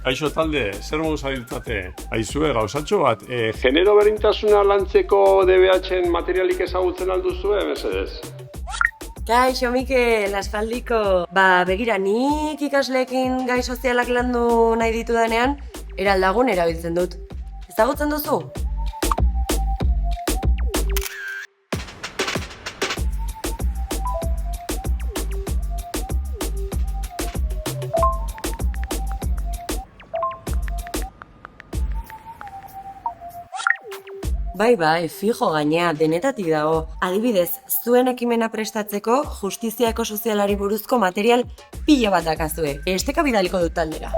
Aixo talde, zer modu zabiltzate? Aizue, gauzatxo bat, genero berdintasuna lantzeko DBH-en materialik ezagutzen alduzue, mesedez? Kaixo, Mikel, aspaldiko. Begira, nik ikasleekin gai sozialak landu nahi ditudanean, Eraldagun erabiltzen dut. Ezagutzen duzu? Bai, fijo gainea, denetatik dago. Adibidez, zuen ekimena prestatzeko justizia ekosozialari buruzko material pilo bat dakazue. Esteka bidaliko dut taldera.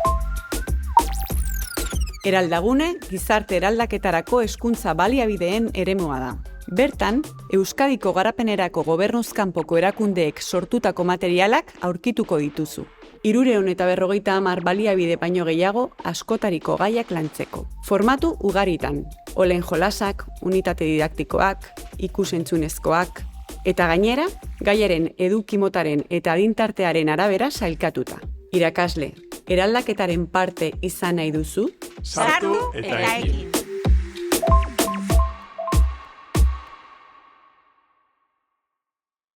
Eraldagune, gizarte eraldaketarako hezkuntza baliabideen eremua da. Bertan, Euskadiko garapenerako gobernuzkanpoko erakundeek sortutako materialak aurkituko dituzu. 350 baliabide baino gehiago askotariko gaiak lantzeko. Formatu ugaritan, olen jolasak, unitate didaktikoak, ikusentzunezkoak, eta gainera, gaiaren edukimotaren eta adintartearen arabera sailkatuta. Irakasle, eraldaketaren parte izan nahi duzu? Sartu eta ekin.